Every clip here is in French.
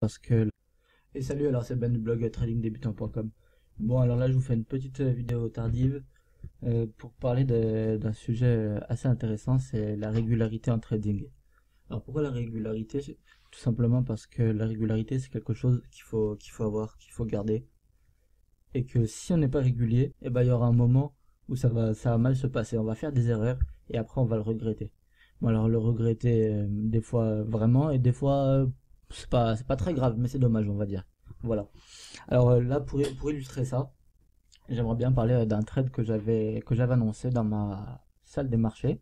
parce que... Et salut, alors c'est Ben du blog tradingdebutant.com. Bon, alors là je vous fais une petite vidéo tardive pour parler d'un sujet assez intéressant, c'est la régularité en trading. Alors pourquoi la régularité? Tout simplement parce que la régularité c'est quelque chose qu'il faut avoir, qu'il faut garder. Et que si on n'est pas régulier, eh ben, il y aura un moment où ça va mal se passer, on va faire des erreurs et après on va le regretter. Bon, alors le regretter des fois vraiment et des fois c'est pas très grave, mais c'est dommage, on va dire. Voilà. Alors là, pour illustrer ça, j'aimerais bien parler d'un trade que j'avais annoncé dans ma salle des marchés.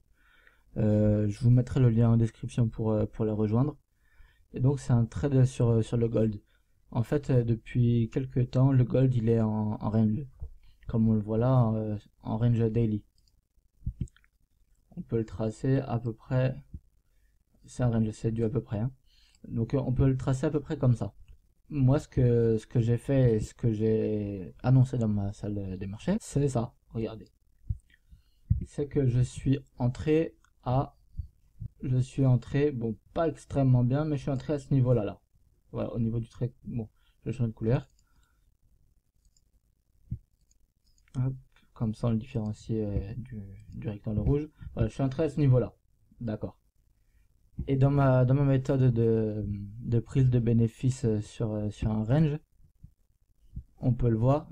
Je vous mettrai le lien en description pour le rejoindre. Et donc c'est un trade sur le gold. En fait, depuis quelques temps, le gold il est en range, comme on le voit là, en range daily. On peut le tracer à peu près, c'est un range, c'est du à peu près, hein. Donc on peut le tracer à peu près comme ça. Moi, ce que j'ai fait et ce que j'ai annoncé dans ma salle des marchés, c'est ça. Regardez. C'est que je suis entré, bon, pas extrêmement bien, mais je suis entré à ce niveau-là, là. Voilà, au niveau du trait, bon, je change de couleur. Hop, comme ça, on le différencie du rectangle rouge. Voilà, je suis entré à ce niveau-là. D'accord. Et dans ma méthode de prise de bénéfice sur un range, on peut le voir,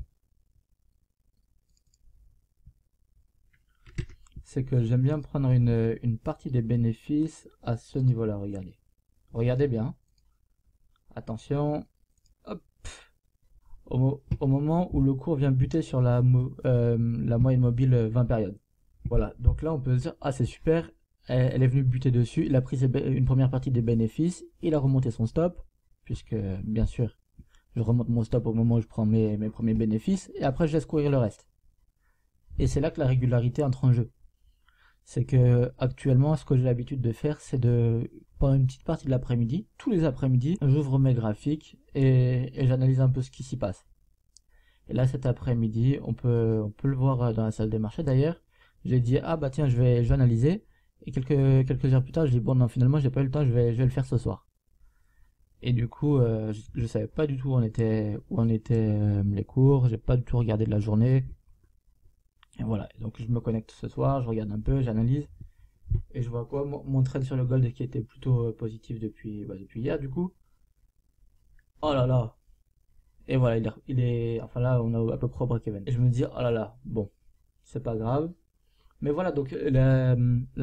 c'est que j'aime bien prendre une partie des bénéfices à ce niveau-là, regardez. Regardez bien. Attention. Hop. Au moment où le cours vient buter sur la moyenne mobile 20 périodes. Voilà, donc là on peut se dire, ah c'est super, elle est venue buter dessus, il a pris une première partie des bénéfices, il a remonté son stop, puisque bien sûr, je remonte mon stop au moment où je prends mes premiers bénéfices, et après je laisse courir le reste. Et c'est là que la régularité entre en jeu. C'est que actuellement, ce que j'ai l'habitude de faire, c'est pendant une petite partie de l'après-midi, tous les après-midi, j'ouvre mes graphiques et j'analyse un peu ce qui s'y passe. Et là, cet après-midi, on peut le voir dans la salle des marchés d'ailleurs. J'ai dit, ah bah tiens, je vais analyser. Et quelques heures plus tard, je dis, bon non, finalement, j'ai pas eu le temps, je vais le faire ce soir. Et du coup, je savais pas du tout où en étaient les cours, j'ai pas du tout regardé de la journée. Et voilà, donc je me connecte ce soir, je regarde un peu, j'analyse. Et je vois quoi, mon trade sur le gold qui était plutôt positif depuis hier du coup. Oh là là. Et voilà, enfin là on a à peu près au break-even. Et je me dis, oh là là, bon, c'est pas grave. Mais voilà, donc la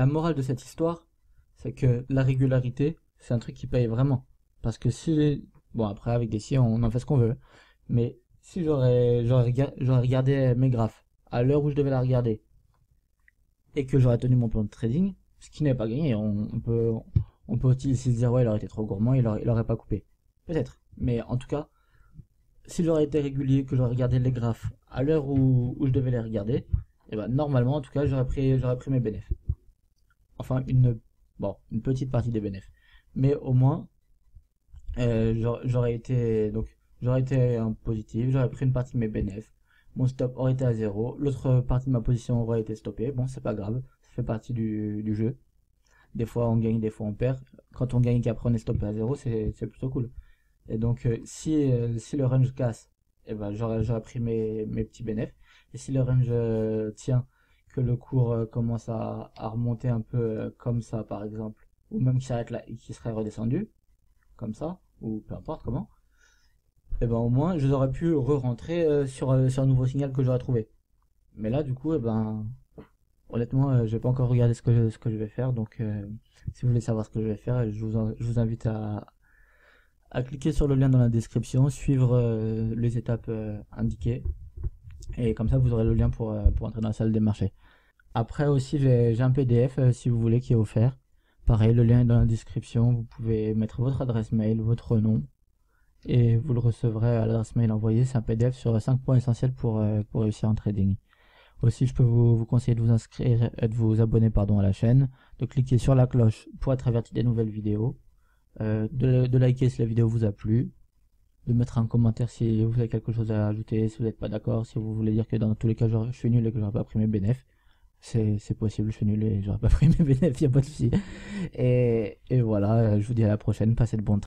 morale de cette histoire, c'est que la régularité, c'est un truc qui paye vraiment. Parce que bon après avec des si on en fait ce qu'on veut. Mais si j'aurais regardé mes graphes à l'heure où je devais la regarder et que j'aurais tenu mon plan de trading, ce qui n'est pas gagné, on peut aussi se dire ouais il aurait été trop gourmand, il aurait pas coupé. Peut-être. Mais en tout cas, si j'aurais été régulier, que j'aurais regardé les graphes à l'heure où je devais les regarder, et ben normalement en tout cas j'aurais pris mes bénéfices. Enfin une petite partie des bénéfices. Mais au moins j'aurais été en positif, j'aurais pris une partie de mes bénéfices. Mon stop aurait été à zéro, l'autre partie de ma position aurait été stoppée. Bon, c'est pas grave, ça fait partie du jeu. Des fois on gagne, des fois on perd. Quand on gagne et qu'après on est stoppé à zéro, c'est plutôt cool. Et donc si le range casse, eh ben, j'aurais pris mes petits bénéfices. Et si le range tient, que le cours commence à remonter un peu comme ça par exemple, ou même qu'il s'arrête là et qu'il serait redescendu, comme ça, ou peu importe comment, et ben au moins je aurais pu re-rentrer sur un nouveau signal que j'aurais trouvé. Mais là du coup, honnêtement, j'ai pas encore regardé ce que je vais faire, donc si vous voulez savoir ce que je vais faire, je vous invite à cliquer sur le lien dans la description, suivre les étapes indiquées, et comme ça vous aurez le lien pour entrer dans la salle des marchés. Après aussi j'ai un PDF si vous voulez qui est offert. Pareil, le lien est dans la description, vous pouvez mettre votre adresse mail, votre nom, et vous le recevrez à l'adresse mail envoyée. C'est un PDF sur 5 points essentiels pour réussir en trading. Aussi, je peux vous conseiller de vous inscrire et de vous abonner à la chaîne, de cliquer sur la cloche pour être averti des nouvelles vidéos, de liker si la vidéo vous a plu, de mettre un commentaire si vous avez quelque chose à ajouter, si vous n'êtes pas d'accord, si vous voulez dire que dans tous les cas je suis nul et que j'aurais pas pris mes bénéfices. C'est possible, je suis nul et j'aurais pas pris mes bénéfices, y a pas de souci. Et voilà, je vous dis à la prochaine, passez de bons